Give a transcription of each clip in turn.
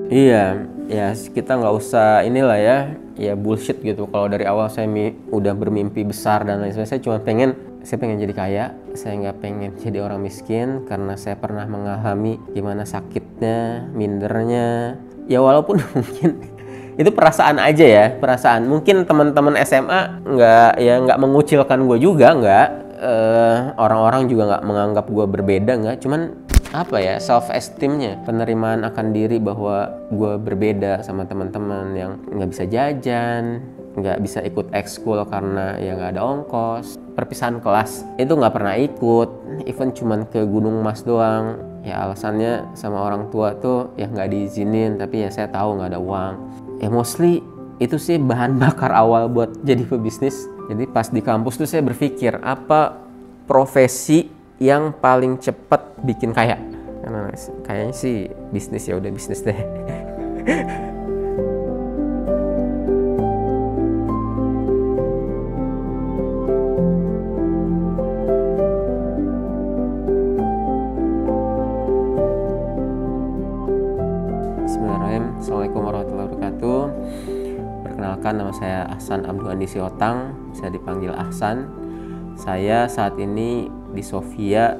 Iya, ya kita nggak usah inilah ya bullshit gitu. Kalau dari awal saya udah bermimpi besar dan lain sebagainya, saya pengen jadi kaya. Saya nggak pengen jadi orang miskin karena saya pernah mengalami gimana sakitnya, mindernya. Ya walaupun mungkin itu perasaan aja ya, perasaan. Mungkin teman-teman SMA nggak mengucilkan gue juga, nggak. Orang-orang juga nggak menganggap gue berbeda, nggak. Cuman apa ya, self esteemnya, penerimaan akan diri bahwa gue berbeda sama teman-teman yang nggak bisa jajan, nggak bisa ikut ekskul karena ya nggak ada ongkos, perpisahan kelas itu nggak pernah ikut, even cuman ke Gunung Mas doang, ya alasannya sama orang tua tuh ya nggak diizinin, tapi ya saya tahu nggak ada uang. Ya mostly itu sih bahan bakar awal buat jadi pebisnis. Jadi pas di kampus tuh saya berpikir apa profesi yang paling cepat bikin kaya. Karena kayaknya sih bisnis, ya udah bisnis deh. Bismillahirrahmanirrahim. Assalamualaikum warahmatullahi wabarakatuh. Perkenalkan, nama saya Ahsan Abdul Andi Siotang, bisa dipanggil Ahsan. Saya saat ini di Sofia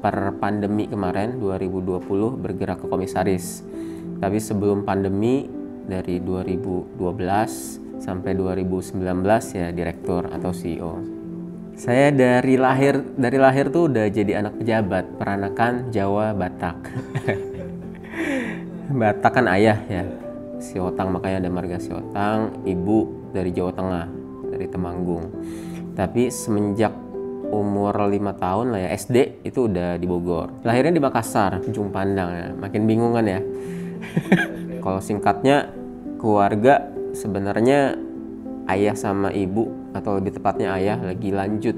per pandemi kemarin 2020 bergerak ke komisaris. Tapi sebelum pandemi dari 2012 sampai 2019 ya direktur atau CEO. Saya dari lahir tuh udah jadi anak pejabat, peranakan Jawa Batak. Batak kan ayah ya, Siotang, makanya ada marga Siotang. Ibu dari Jawa Tengah, dari Temanggung. Tapi semenjak umur 5 tahun lah ya, SD itu udah di Bogor. Lahirnya di Makassar, ujung pandang ya. Makin bingung kan ya. Kalau singkatnya, keluarga sebenarnya ayah sama ibu, atau lebih tepatnya ayah lagi lanjut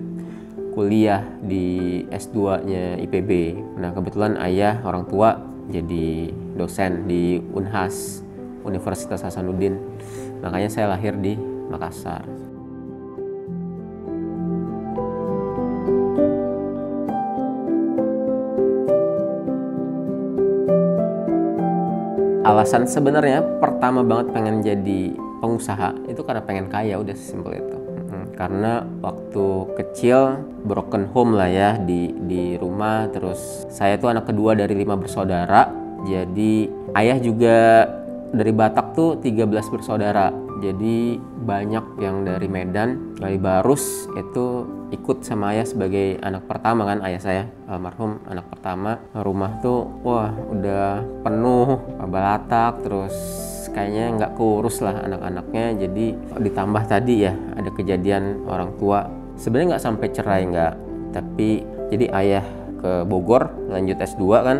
kuliah di S2-nya IPB. Nah kebetulan ayah orang tua jadi dosen di Unhas, Universitas Hasanuddin. Makanya saya lahir di Makassar. Alasan sebenarnya pertama banget pengen jadi pengusaha itu karena pengen kaya, udah sesimpel itu. Karena waktu kecil broken home lah ya di rumah, terus saya tuh anak kedua dari 5 bersaudara. Jadi ayah juga dari Batak tuh 13 bersaudara. Jadi banyak yang dari Medan, dari Barus itu ikut sama ayah sebagai anak pertama kan, ayah saya almarhum anak pertama. Rumah tuh wah udah penuh Batak, terus kayaknya nggak keurus lah anak-anaknya. Jadi ditambah tadi ya ada kejadian orang tua, sebenarnya nggak sampai cerai, nggak, tapi jadi ayah ke Bogor lanjut S2 kan.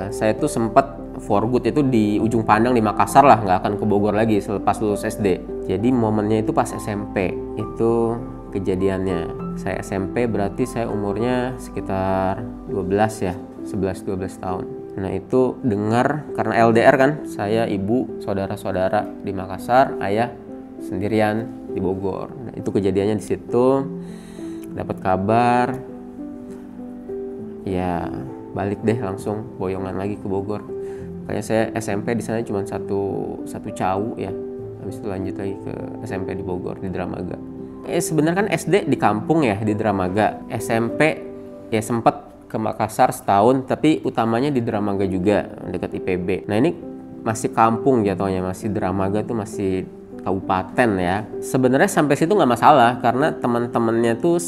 Saya tuh sempat for good itu di ujung pandang di Makassar lah, nggak akan ke Bogor lagi selepas lulus SD. Jadi momennya itu pas SMP itu kejadiannya. Saya SMP berarti saya umurnya sekitar 12 ya, 11-12 tahun. Nah itu dengar, karena LDR kan, saya, ibu, saudara-saudara di Makassar, ayah sendirian di Bogor. Nah itu kejadiannya di situ, dapat kabar, ya balik deh langsung boyongan lagi ke Bogor. Makanya saya SMP di sana cuma satu cawu ya. Habis itu lanjut lagi ke SMP di Bogor di Dramaga. Sebenarnya kan SD di kampung ya di Dramaga. SMP ya sempat ke Makassar setahun, tapi utamanya di Dramaga juga dekat IPB. Nah ini masih kampung jatuhnya, masih Dramaga tuh masih kabupaten ya. Sebenarnya sampai situ nggak masalah karena teman-temannya tuh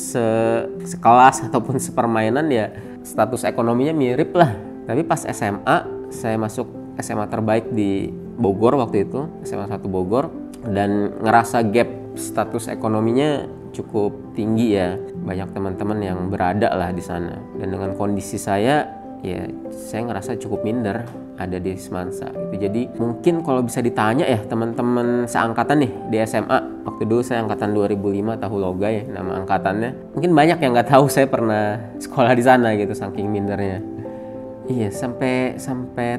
sekelas ataupun sepermainan ya, status ekonominya mirip lah. Tapi pas SMA saya masuk SMA terbaik di Bogor waktu itu, SMA 1 Bogor, dan ngerasa gap status ekonominya cukup tinggi ya. Banyak teman-teman yang berada lah di sana. Dan dengan kondisi saya, ya saya ngerasa cukup minder ada di Semansa gitu. Jadi mungkin kalau bisa ditanya ya teman-teman seangkatan nih di SMA, waktu dulu saya angkatan 2005, tahu Logai nama angkatannya. Mungkin banyak yang nggak tahu saya pernah sekolah di sana gitu, saking mindernya. Iya, sampai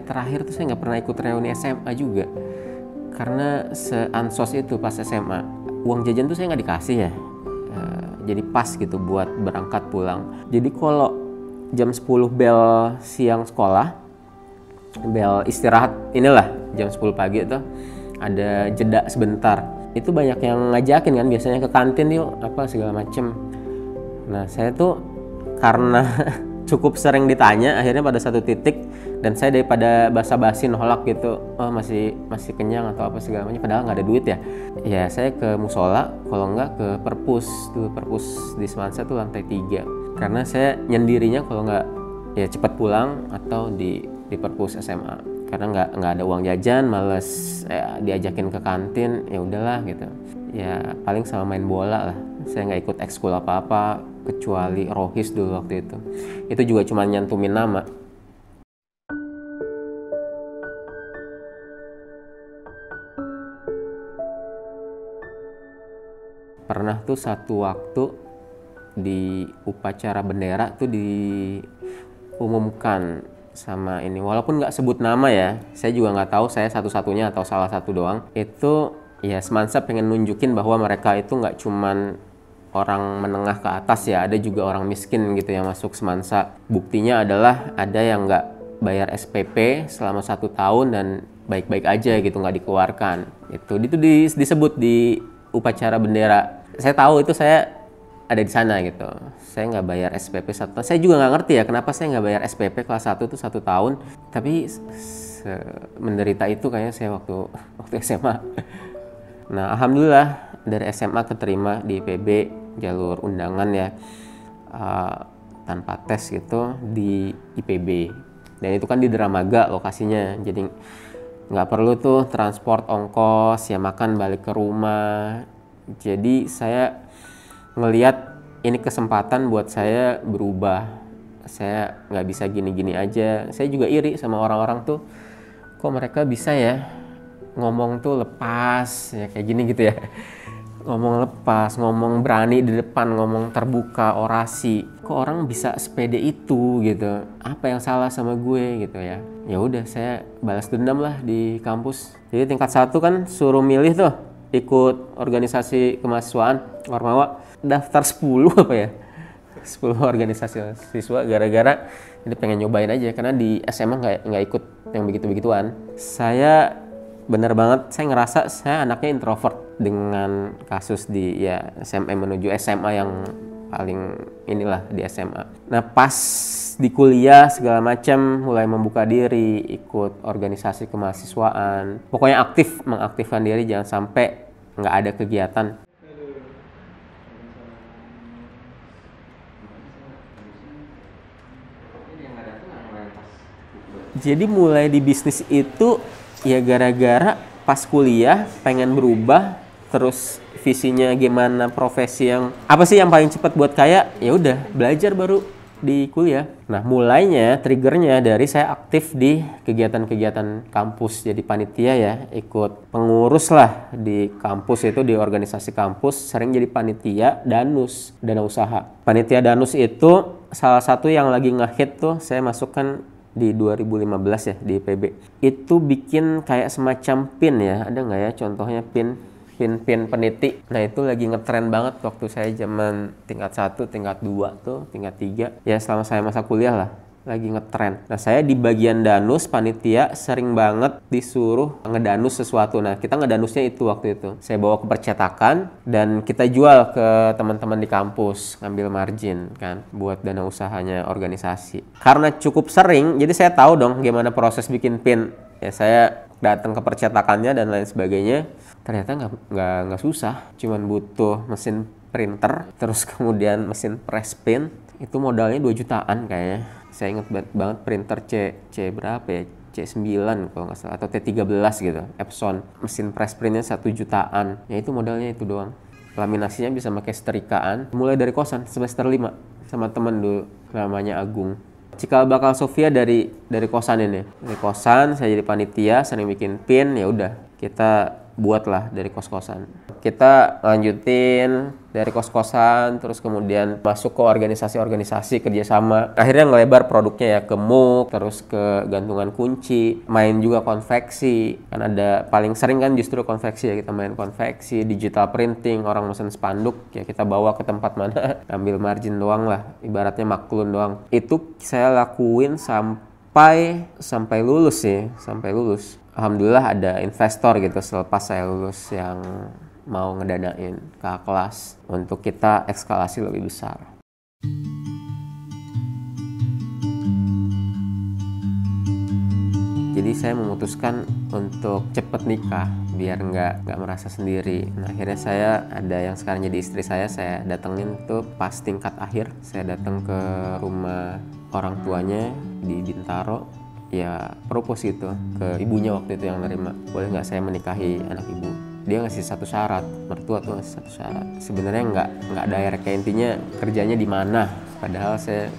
terakhir tuh saya nggak pernah ikut reuni SMA juga. Karena se-ansos itu pas SMA, uang jajan tuh saya nggak dikasih ya. Jadi pas gitu buat berangkat pulang. Jadi kalau jam 10 bel siang sekolah, bel istirahat inilah jam 10 pagi itu ada jeda sebentar. Itu banyak yang ngajakin kan biasanya ke kantin yuk apa segala macem. Nah saya tuh karena cukup sering ditanya, akhirnya pada satu titik dan saya daripada basa-basi nolak gitu, oh masih kenyang atau apa segala macam, padahal nggak ada duit ya. Ya saya ke musola, kalau nggak ke perpus di Semansa tuh lantai 3. Karena saya nyendirinya kalau nggak ya cepat pulang atau di perpus SMA. Karena nggak ada uang jajan, males ya, diajakin ke kantin, ya udahlah gitu. Ya paling sama main bola lah. Saya nggak ikut ekskul apa-apa kecuali rohis dulu waktu itu. Itu juga cuma nyantumin nama. Pernah tuh satu waktu di upacara bendera tuh diumumkan sama ini, walaupun nggak sebut nama ya, saya juga nggak tahu saya satu-satunya atau salah satu doang. Itu ya Semansa pengen nunjukin bahwa mereka itu nggak cuman orang menengah ke atas ya, ada juga orang miskin gitu yang masuk Semansa. Buktinya adalah ada yang nggak bayar SPP selama 1 tahun dan baik-baik aja gitu, nggak dikeluarkan. Itu disebut di upacara bendera. Saya tahu itu, saya ada di sana gitu. Saya nggak bayar SPP 1 tahun. Saya juga nggak ngerti ya kenapa saya nggak bayar SPP kelas 1 itu 1 tahun. Tapi menderita itu kayaknya saya waktu SMA. Nah alhamdulillah dari SMA keterima di IPB jalur undangan ya, tanpa tes gitu di IPB. Dan itu kan di Dramaga lokasinya. Jadi nggak perlu tuh transport ongkos ya, makan balik ke rumah. Jadi saya ngelihat ini kesempatan buat saya berubah. Saya nggak bisa gini-gini aja. Saya juga iri sama orang-orang tuh, kok mereka bisa ya ngomong tuh lepas ya kayak gini gitu ya. Ngomong lepas, ngomong berani di depan, ngomong terbuka, orasi. Kok orang bisa sepede itu gitu? Apa yang salah sama gue gitu ya? Ya udah saya balas dendam lah di kampus. Jadi tingkat 1 kan suruh milih tuh, ikut organisasi kemahasiswaan Ormawa, daftar 10 apa ya? 10 organisasi siswa gara-gara ini pengen nyobain aja, karena di SMA nggak ikut yang begitu-begituan. Saya bener banget, saya ngerasa saya anaknya introvert dengan kasus di ya SMA menuju SMA yang paling inilah di SMA. Nah pas di kuliah segala macam mulai membuka diri, ikut organisasi kemahasiswaan, pokoknya mengaktifkan diri, jangan sampai nggak ada kegiatan. Jadi mulai di bisnis itu ya gara-gara pas kuliah pengen berubah, terus visinya gimana, profesi yang apa sih yang paling cepat buat kaya, ya udah belajar baru di kuliah. Nah mulainya triggernya dari saya aktif di kegiatan-kegiatan kampus, jadi panitia ya, ikut pengurus lah di kampus itu, di organisasi kampus sering jadi panitia danus, dana usaha. Panitia danus itu salah satu yang lagi ngehit tuh, saya masukkan di 2015 ya di IPB. Itu bikin kayak semacam pin ya, ada nggak ya contohnya pin peniti. Nah itu lagi ngetren banget waktu saya zaman tingkat 1, tingkat 2 tuh, tingkat 3 ya, selama saya masa kuliah lah lagi ngetren. Nah saya di bagian danus panitia sering banget disuruh ngedanus sesuatu. Nah kita ngedanusnya itu waktu itu saya bawa ke percetakan dan kita jual ke teman-teman di kampus, ngambil margin kan buat dana usahanya organisasi. Karena cukup sering, jadi saya tahu dong gimana proses bikin pin ya. Saya datang ke percetakannya dan lain sebagainya. Ternyata nggak susah, cuman butuh mesin printer, terus kemudian mesin press pin. Itu modalnya 2 jutaan kayaknya. Saya ingat banget printer C berapa ya? C9 kalau nggak salah, atau T13 gitu, Epson. Mesin press printnya 1 jutaan. Ya itu modalnya itu doang. Laminasinya bisa pakai setrikaan. Mulai dari kosan semester 5 sama temen dulu, namanya Agung. Cikal bakal Sofia dari kosan ini. Dari kosan saya jadi panitia, sering bikin pin, ya udah kita buatlah dari kos-kosan. Kita lanjutin dari kos-kosan, terus kemudian masuk ke organisasi-organisasi kerjasama. Akhirnya ngelebar produknya ya ke MOOC, terus ke gantungan kunci, main juga konveksi. Kan ada paling sering kan justru konveksi ya, kita main konveksi, digital printing, orang mesen spanduk ya kita bawa ke tempat mana, ambil margin doang lah, ibaratnya maklun doang. Itu saya lakuin sampai sampai lulus sih, sampai lulus. Alhamdulillah ada investor gitu selepas saya lulus yang mau ngedanain kakak kelas untuk kita ekskalasi lebih besar. Jadi saya memutuskan untuk cepet nikah biar nggak merasa sendiri. Nah, akhirnya saya ada yang sekarang jadi istri saya datengin tuh pas tingkat akhir. Saya datang ke rumah orang tuanya di Bintaro. Ya propose gitu ke ibunya waktu itu yang nerima. Boleh nggak saya menikahi anak ibu? Dia ngasih satu syarat, mertua tuh ngasih satu syarat. Sebenarnya nggak direct, kayak intinya kerjanya di mana. Padahal saya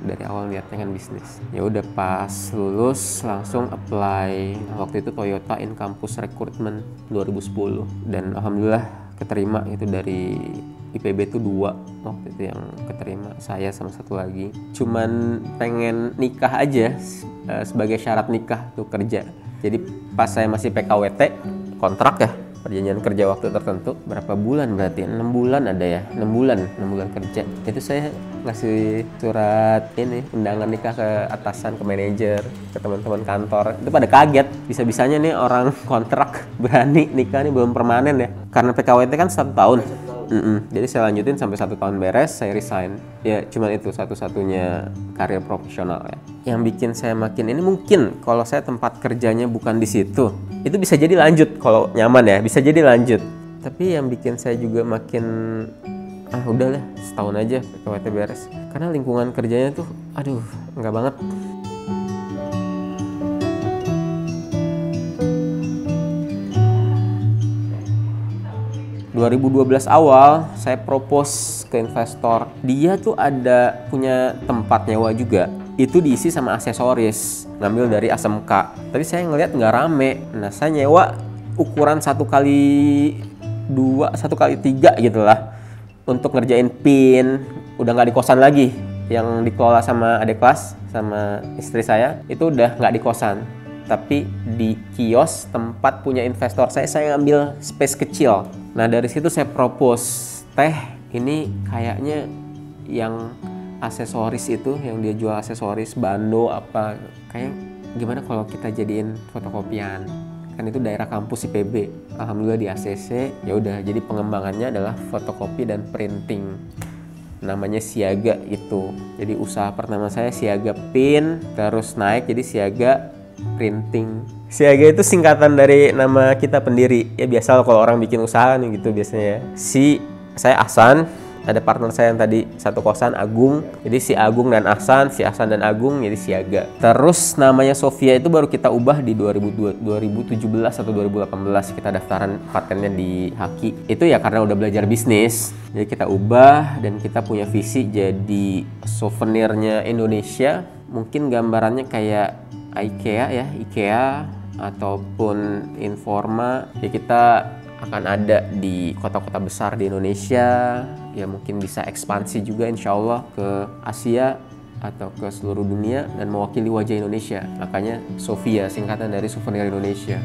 dari awal niatnya kan bisnis. Ya udah pas lulus langsung apply. Waktu itu Toyota in campus recruitment 2010 dan alhamdulillah keterima itu dari IPB itu 2 waktu itu yang keterima, saya sama satu lagi. Cuman pengen nikah aja sebagai syarat nikah tuh kerja. Jadi pas saya masih PKWT kontrak ya, perjanjian kerja waktu tertentu, berapa bulan berarti? 6 bulan ada ya, 6 bulan kerja. Itu saya ngasih surat ini, undangan nikah ke atasan, ke manajer, ke teman-teman kantor. Itu pada kaget, bisa-bisanya nih orang kontrak berani nikah nih belum permanen ya. Karena PKWT kan 1 tahun. Jadi saya lanjutin sampai 1 tahun beres, saya resign. Ya cuman itu satu-satunya karir profesional ya. Yang bikin saya makin ini mungkin kalau saya tempat kerjanya bukan di situ, itu bisa jadi lanjut kalau nyaman ya, bisa jadi lanjut. Tapi yang bikin saya juga makin udahlah setahun aja PKWT beres. Karena lingkungan kerjanya tuh aduh enggak banget. 2012 awal saya propose ke investor. Dia tuh ada punya tempat nyewa juga. Itu diisi sama aksesoris, ngambil dari ASMK. Tapi saya ngeliat nggak rame. Nah saya nyewa ukuran 1x2, 1x3 gitu lah. Untuk ngerjain pin, udah nggak di kosan lagi. Yang dikelola sama adik kelas, sama istri saya, itu udah nggak di kosan. Tapi di kios tempat punya investor saya ngambil space kecil. Nah dari situ saya propose, Teh ini kayaknya yang aksesoris itu, yang dia jual aksesoris, bando apa, kayak gimana kalau kita jadiin fotokopian? Kan itu daerah kampus IPB, alhamdulillah di ACC. Ya udah, jadi pengembangannya adalah fotokopi dan printing. Namanya Siaga itu. Jadi usaha pertama saya Siaga Pin, terus naik jadi Siaga Printing. Siaga itu singkatan dari nama kita pendiri. Ya biasa kalau orang bikin usaha nih gitu biasanya. Saya Ahsan, ada partner saya yang tadi satu kosan, Agung. Jadi si Agung dan Ahsan, si Ahsan dan Agung jadi Siaga. Terus namanya Sofia itu baru kita ubah di 2017 atau 2018. Kita daftaran patennya di Haki. Itu ya karena udah belajar bisnis. Jadi kita ubah dan kita punya visi jadi souvenirnya Indonesia. Mungkin gambarannya kayak IKEA ataupun Informa. Ya kita akan ada di kota-kota besar di Indonesia. Ya mungkin bisa ekspansi juga insya Allah ke Asia atau ke seluruh dunia dan mewakili wajah Indonesia. Makanya Sofia, singkatan dari Souvenir Indonesia.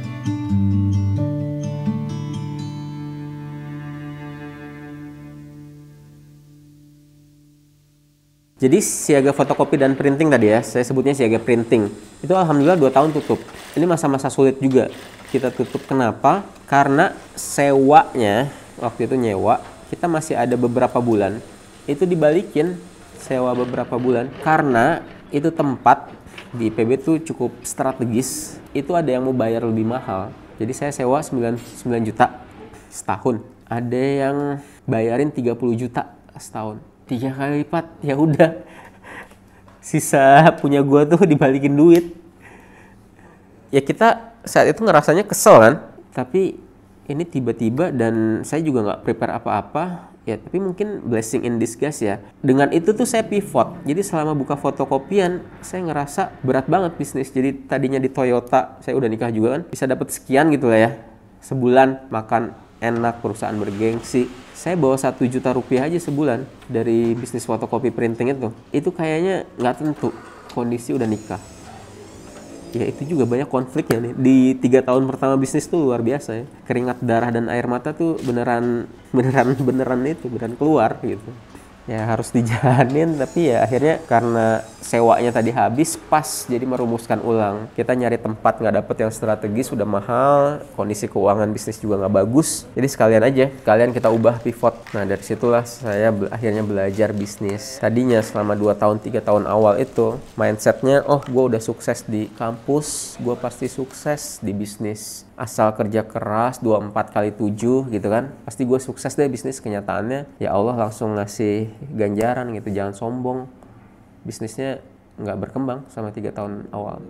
Jadi Siaga fotokopi dan printing tadi ya, saya sebutnya Siaga Printing. Itu alhamdulillah 2 tahun tutup. Ini masa-masa sulit juga kita tutup. Kenapa? Karena sewanya, waktu itu nyewa, kita masih ada beberapa bulan. Itu dibalikin, sewa beberapa bulan. Karena itu tempat di IPB tuh cukup strategis. Itu ada yang mau bayar lebih mahal. Jadi saya sewa 9 juta setahun. Ada yang bayarin 30 juta setahun. 3 kali lipat, ya udah. Sisa punya gua tuh dibalikin duit. Ya kita saat itu ngerasanya kesel kan, tapi ini tiba-tiba dan saya juga nggak prepare apa-apa. Ya tapi mungkin blessing in disguise ya. Dengan itu tuh saya pivot. Jadi selama buka fotokopian, saya ngerasa berat banget bisnis. Jadi tadinya di Toyota, saya udah nikah juga kan, bisa dapat sekian gitu lah ya. Sebulan makan enak, perusahaan bergengsi. Saya bawa 1 juta rupiah aja sebulan dari bisnis fotokopi printing itu. Itu kayaknya nggak tentu kondisi udah nikah. Ya itu juga banyak konfliknya nih. Di 3 tahun pertama bisnis tuh luar biasa ya. Keringat darah dan air mata tuh beneran keluar gitu. ya harus dijalanin, tapi ya akhirnya karena sewanya tadi habis pas, jadi merumuskan ulang. Kita nyari tempat nggak dapet yang strategis, udah mahal, kondisi keuangan bisnis juga nggak bagus, jadi sekalian kita ubah pivot. Nah dari situlah saya akhirnya belajar bisnis. Tadinya selama 2 tahun 3 tahun awal itu mindsetnya, oh gue udah sukses di kampus, gue pasti sukses di bisnis, asal kerja keras 24x7 gitu kan, pasti gue sukses deh bisnis. Kenyataannya ya Allah langsung ngasih ganjaran gitu, jangan sombong, bisnisnya nggak berkembang sama 3 tahun awal.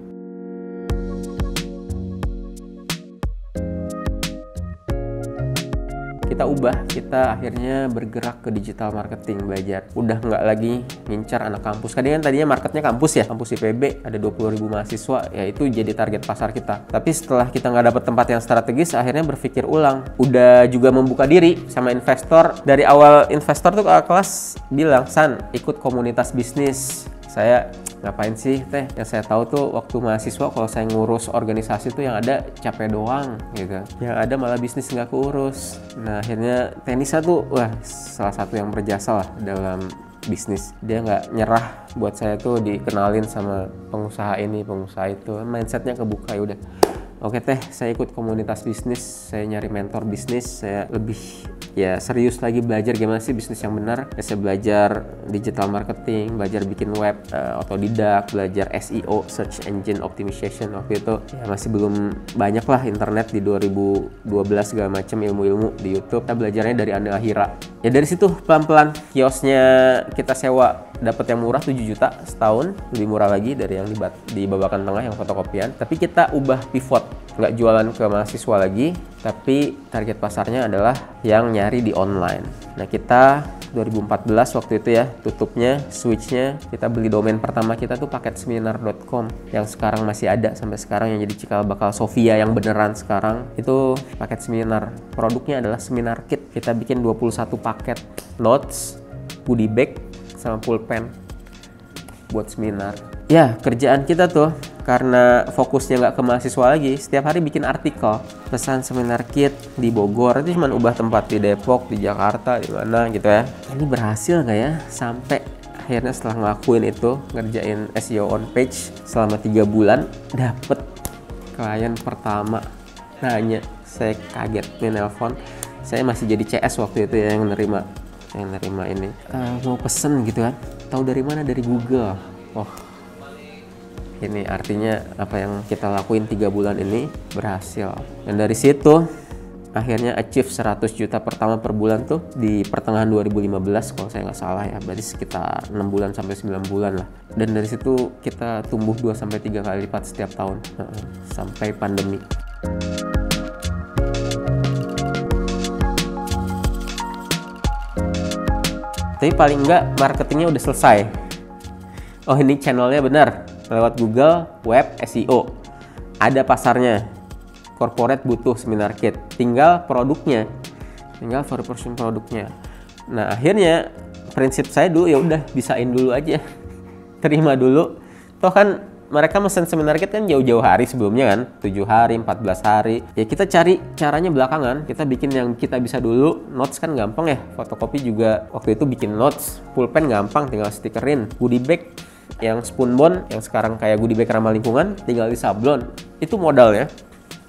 Kita ubah, kita akhirnya bergerak ke digital marketing, belajar. Udah nggak lagi ngincar anak kampus. Kan tadinya marketnya kampus ya, kampus IPB, ada 20.000 mahasiswa, ya itu jadi target pasar kita. Tapi setelah kita nggak dapet tempat yang strategis, akhirnya berpikir ulang. Udah juga membuka diri sama investor. Dari awal investor tuh kakak kelas bilang, San, ikut komunitas bisnis. Saya ngapain sih teh? Yang saya tahu tuh waktu mahasiswa kalau saya ngurus organisasi tuh yang ada capek doang gitu. Yang ada malah bisnis nggak keurus. Nah akhirnya Tenisa tuh wah salah satu yang berjasa lah dalam bisnis. Dia nggak nyerah buat saya tuh dikenalin sama pengusaha ini, pengusaha itu. Mindsetnya kebuka, ya udah. Oke teh, saya ikut komunitas bisnis, saya nyari mentor bisnis, saya lebih ya serius lagi belajar gimana sih bisnis yang benar. Ya, saya belajar digital marketing, belajar bikin web, otodidak, belajar SEO, search engine optimization. Waktu itu ya masih belum banyak lah internet di 2012 segala macam ilmu-ilmu di YouTube. Kita belajarnya dari Anda Akhira. Ya dari situ pelan-pelan kiosnya kita sewa, dapat yang murah 7 juta setahun, lebih murah lagi dari yang di Babakan Tengah yang fotokopian. Tapi kita ubah pivot, nggak jualan ke mahasiswa lagi, tapi target pasarnya adalah yang nyari di online. Nah kita 2014 waktu itu ya tutupnya, switchnya, kita beli domain pertama kita tuh paketseminar.com yang sekarang masih ada sampai sekarang, yang jadi cikal bakal Sofia yang beneran sekarang itu Paket Seminar. Produknya adalah seminar kit. Kita bikin 21 paket notes, goodie bag, sama pulpen buat seminar. Ya kerjaan kita tuh karena fokusnya nggak ke mahasiswa lagi, setiap hari bikin artikel, pesan seminar kit di Bogor, itu cuma ubah tempat di Depok, di Jakarta, di mana gitu ya. Ini berhasil nggak ya? Sampai akhirnya setelah ngelakuin itu, ngerjain SEO on page selama 3 bulan, dapet klien pertama. Nanya, saya kaget, nih nelpon, saya masih jadi CS waktu itu ya yang nerima ini. Mau pesen gitu kan, tahu dari mana? Dari Google. Oh, ini artinya apa yang kita lakuin 3 bulan ini berhasil. Dan dari situ akhirnya achieve 100 juta pertama per bulan tuh di pertengahan 2015 kalau saya nggak salah ya. Berarti sekitar 6 bulan sampai 9 bulan lah. Dan dari situ kita tumbuh 2-3 kali lipat setiap tahun sampai pandemi. Tapi paling enggak marketingnya udah selesai. Oh ini channelnya benar, lewat Google, web, SEO. Ada pasarnya. Corporate butuh seminar kit. Tinggal produknya. Tinggal version produknya. Nah akhirnya prinsip saya dulu ya udah bisain dulu aja. Terima dulu. Toh kan mereka mesen seminar kit kan jauh-jauh hari sebelumnya kan, 7 hari, 14 hari. Ya kita cari caranya belakangan, kita bikin yang kita bisa dulu. Notes kan gampang ya, fotokopi juga waktu itu bikin notes. Pulpen gampang, tinggal stikerin. Goodie bag yang spoonbone, yang sekarang kayak goodie bag ramah lingkungan, tinggal disablon. Itu modalnya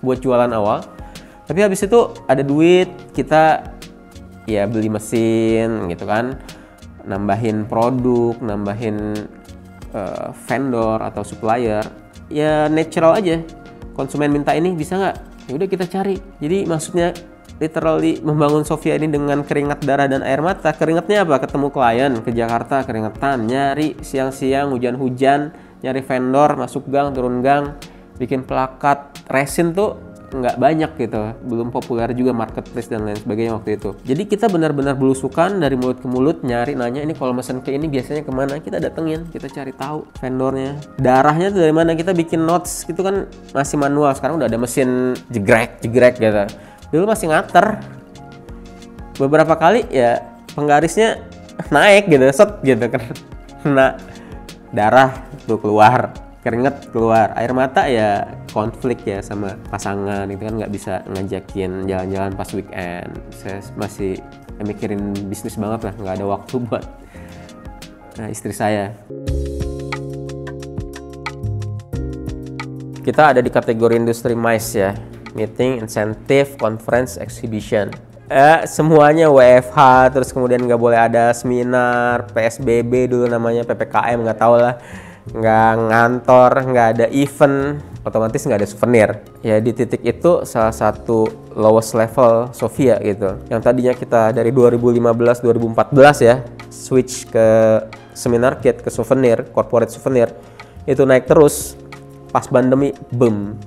buat jualan awal. Tapi habis itu ada duit, kita ya beli mesin gitu kan, nambahin produk, nambahin vendor atau supplier, ya natural aja. Konsumen minta ini bisa nggak? Ya udah kita cari. Jadi maksudnya literally membangun Sofia ini dengan keringat darah dan air mata. Keringatnya apa? Ketemu klien ke Jakarta, keringetan, nyari siang-siang, hujan-hujan, nyari vendor, masuk gang, turun gang, bikin plakat. Resin tuh nggak banyak gitu, belum populer juga marketplace dan lain sebagainya waktu itu. Jadi kita benar-benar belusukan dari mulut ke mulut, nyari, nanya ini kalau mesen ke ini biasanya kemana, kita datengin, kita cari tahu vendornya, darahnya tuh dari mana. Kita bikin notes gitu kan masih manual, sekarang udah ada mesin jegrek gitu. Dulu masih ngater, beberapa kali ya penggarisnya naik gitu, set gitu kan, kena darah tuh keluar, keringet keluar, air mata ya konflik ya sama pasangan itu kan, nggak bisa ngajakin jalan-jalan pas weekend. Saya masih mikirin bisnis banget lah, nggak ada waktu buat istri saya. Kita ada di kategori industri MICE ya, Meeting, Incentive, Conference, Exhibition. Semuanya WFH, terus kemudian nggak boleh ada seminar, PSBB dulu namanya, PPKM nggak tahu lah, nggak ngantor, nggak ada event, otomatis nggak ada souvenir. Ya di titik itu salah satu lowest level Sofia gitu. Yang tadinya kita dari 2015-2014 ya, switch ke seminar kit, ke souvenir, corporate souvenir, itu naik terus. Pas pandemi, boom,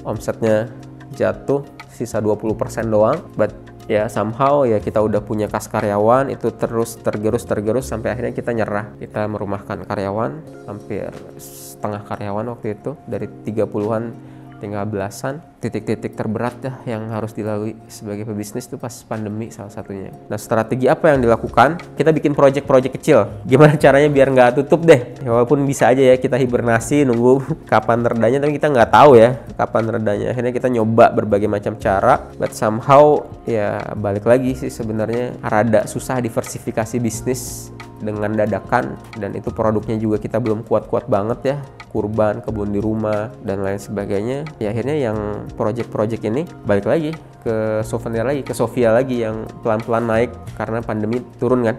omsetnya jatuh, sisa 20% doang. But ya somehow ya kita udah punya kas karyawan, itu terus tergerus sampai akhirnya kita nyerah. Kita merumahkan karyawan, hampir setengah karyawan waktu itu, dari 30-an tinggal belasan. Titik-titik terberat dah yang harus dilalui sebagai pebisnis itu pas pandemi salah satunya. Nah, strategi apa yang dilakukan? Kita bikin project-project kecil. Gimana caranya biar nggak tutup deh? Ya, walaupun bisa aja ya kita hibernasi nunggu kapan redanya, tapi kita nggak tahu ya kapan redanya. Akhirnya kita nyoba berbagai macam cara, but somehow ya balik lagi sih sebenarnya rada susah diversifikasi bisnis dengan dadakan, dan itu produknya juga kita belum kuat-kuat banget ya, kurban, kebun di rumah, dan lain sebagainya. Ya akhirnya yang project-project ini balik lagi ke souvenir lagi, ke Sofia lagi yang pelan-pelan naik karena pandemi turun kan.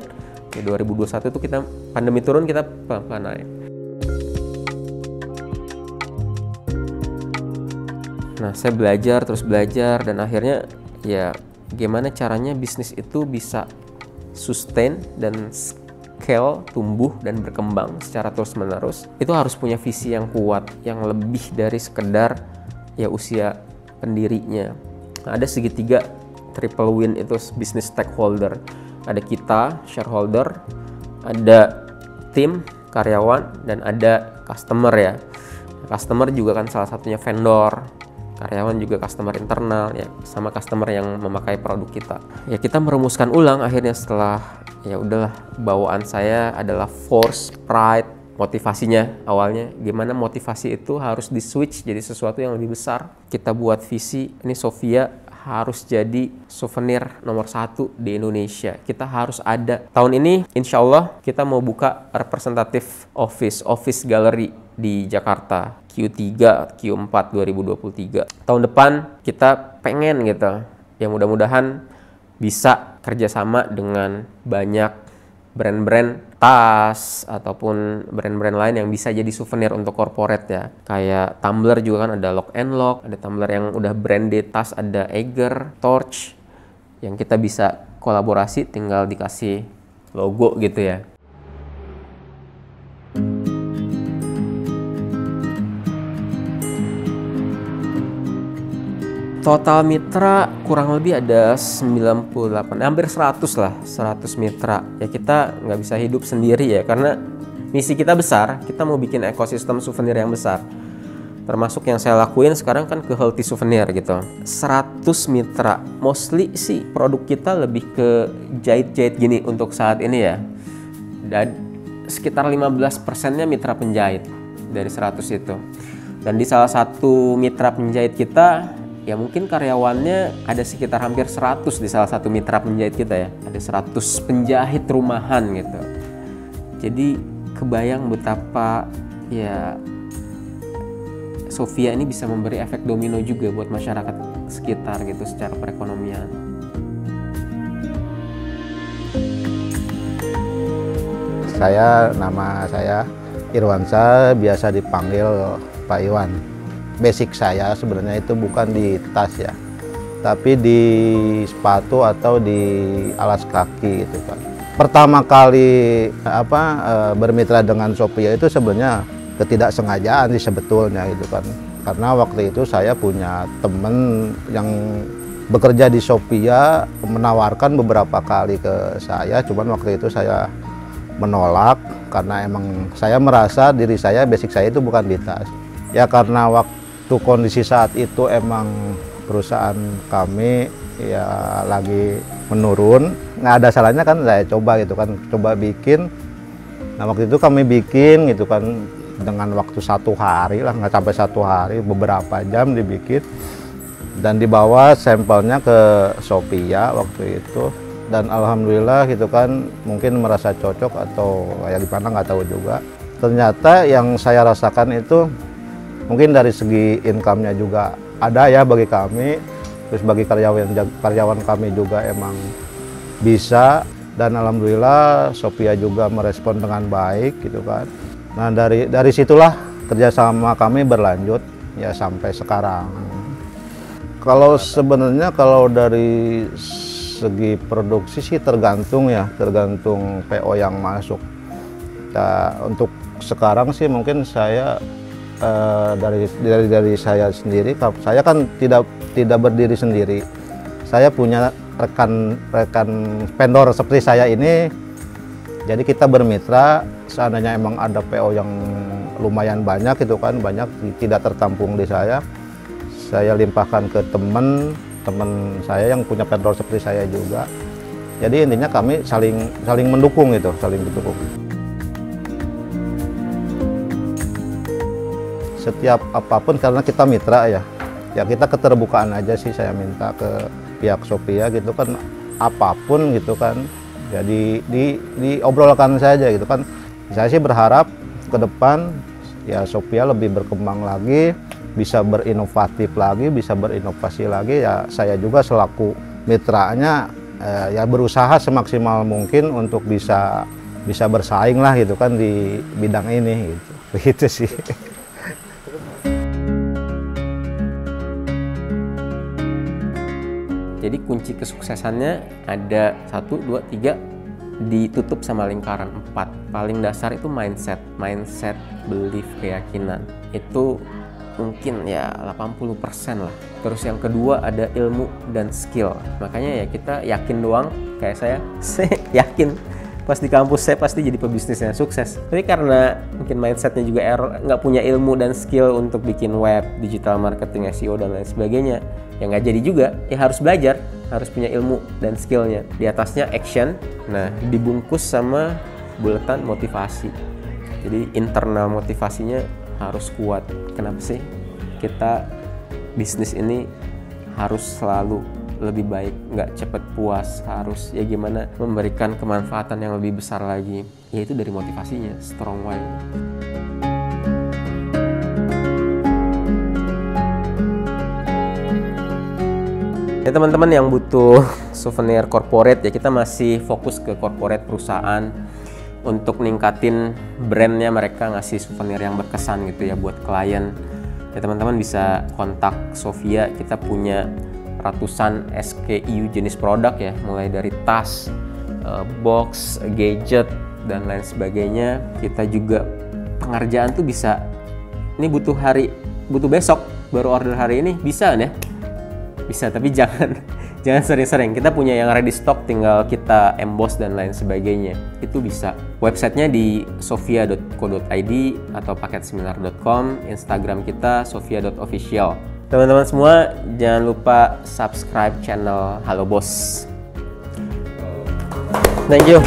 Di 2021 tuh kita pandemi turun, kita pelan-pelan naik. Nah, saya belajar terus belajar, dan akhirnya ya gimana caranya bisnis itu bisa sustain dan scale, tumbuh dan berkembang secara terus-menerus. Itu harus punya visi yang kuat, yang lebih dari sekedar ya usia pendirinya. Nah, ada segitiga triple win itu business stakeholder. Ada kita, shareholder, ada tim, karyawan, dan ada customer ya. Customer juga kan salah satunya vendor, karyawan juga customer internal ya, sama customer yang memakai produk kita. Ya kita merumuskan ulang akhirnya setelah ya udahlah, bawaan saya adalah force, pride, motivasinya awalnya gimana motivasi itu harus di switch jadi sesuatu yang lebih besar. Kita buat visi, ini Sofia harus jadi souvenir nomor 1 di Indonesia. Kita harus ada. Tahun ini insya Allah kita mau buka representative office gallery di Jakarta Q3, Q4 2023. Tahun depan kita pengen gitu ya, mudah-mudahan bisa kerjasama dengan banyak brand-brand tas ataupun brand-brand lain yang bisa jadi souvenir untuk corporate ya. Kayak tumbler juga kan ada Lock and Lock, ada tumbler yang udah branded tas, ada Eiger, Torch yang kita bisa kolaborasi, tinggal dikasih logo gitu ya. Total mitra kurang lebih ada 98, hampir 100 lah, 100 mitra. Ya kita nggak bisa hidup sendiri ya, karena misi kita besar, kita mau bikin ekosistem souvenir yang besar. Termasuk yang saya lakuin sekarang kan ke healthy souvenir gitu. 100 mitra, mostly sih produk kita lebih ke jahit-jahit gini untuk saat ini ya. Dan sekitar 15%-nya mitra penjahit dari 100 itu. Dan di salah satu mitra penjahit kita, ya mungkin karyawannya ada sekitar hampir 100 di salah satu mitra penjahit kita ya. Ada 100 penjahit rumahan gitu. Jadi kebayang betapa ya Sofia ini bisa memberi efek domino juga buat masyarakat sekitar gitu secara perekonomian. Nama saya Irwansyah, biasa dipanggil Pak Iwan. Basic saya sebenarnya itu bukan di tas ya, tapi di sepatu atau di alas kaki gitu kan. Pertama kali bermitra dengan Sofia itu sebenarnya ketidaksengajaan sih sebetulnya gitu kan. Karena waktu itu saya punya temen yang bekerja di Sofia menawarkan beberapa kali ke saya, cuman waktu itu saya menolak karena emang saya merasa diri saya, basic saya itu bukan di tas. Ya karena waktu kondisi saat itu emang perusahaan kami ya lagi menurun, nggak ada salahnya kan saya coba gitu kan, coba bikin. Nah waktu itu kami bikin gitu kan dengan waktu 1 hari lah, nggak sampai 1 hari, beberapa jam dibikin dan dibawa sampelnya ke Sofia waktu itu. dan alhamdulillah gitu kan, mungkin merasa cocok atau kayak gimana nggak tahu juga. Ternyata yang saya rasakan itu mungkin dari segi income-nya juga ada ya bagi kami, terus bagi karyawan kami juga emang bisa, dan alhamdulillah Sophia juga merespon dengan baik gitu kan. Nah dari situlah kerjasama kami berlanjut ya sampai sekarang. Kalau sebenarnya kalau dari segi produksi sih tergantung PO yang masuk. Nah, untuk sekarang sih mungkin saya dari saya sendiri, saya kan tidak berdiri sendiri. Saya punya rekan vendor seperti saya ini, jadi kita bermitra. Seandainya emang ada PO yang lumayan banyak gitu kan, banyak tidak tertampung di saya limpahkan ke teman saya yang punya vendor seperti saya juga. Jadi intinya kami saling mendukung gitu, saling mendukung. Setiap apapun karena kita mitra ya kita keterbukaan aja sih, saya minta ke pihak Sophia gitu kan, apapun gitu kan, jadi diobrolkan saja gitu kan. Saya sih berharap ke depan ya Sophia lebih berkembang lagi, bisa berinovatif lagi, bisa berinovasi lagi. Ya saya juga selaku mitranya ya berusaha semaksimal mungkin untuk bisa bersaing lah gitu kan di bidang ini gitu. Begitu sih. Jadi kunci kesuksesannya ada 1, 2, 3, ditutup sama lingkaran 4. Paling dasar itu mindset, belief, keyakinan. Itu mungkin ya 80% lah. Terus yang kedua ada ilmu dan skill. Makanya ya kita yakin doang, kayak saya yakin pas di kampus saya pasti jadi pebisnis yang sukses. Tapi karena mungkin mindsetnya juga error, nggak punya ilmu dan skill untuk bikin web, digital marketing, SEO dan lain sebagainya, ya nggak jadi juga. Ya harus belajar, harus punya ilmu dan skillnya. Di atasnya action, nah dibungkus sama buletan motivasi. Jadi internal motivasinya harus kuat. Kenapa sih kita bisnis ini harus selalu lebih baik, nggak cepet puas, harus ya gimana memberikan kemanfaatan yang lebih besar lagi, yaitu dari motivasinya, strong why. Ya teman-teman yang butuh souvenir corporate, ya kita masih fokus ke corporate perusahaan untuk ningkatin brandnya, mereka ngasih souvenir yang berkesan gitu ya buat klien. Ya teman-teman bisa kontak Sophia, kita punya ratusan SKU jenis produk ya, mulai dari tas, box, gadget dan lain sebagainya. Kita juga pengerjaan tuh bisa, ini butuh besok baru order hari ini, bisa ya? Bisa, tapi jangan sering-sering. Kita punya yang ready stock, tinggal kita emboss dan lain sebagainya. Itu bisa. Websitenya di sophia.co.id atau paketseminar.com. Instagram kita sophia.official. Teman-teman semua, jangan lupa subscribe channel Halo Bos. Thank you.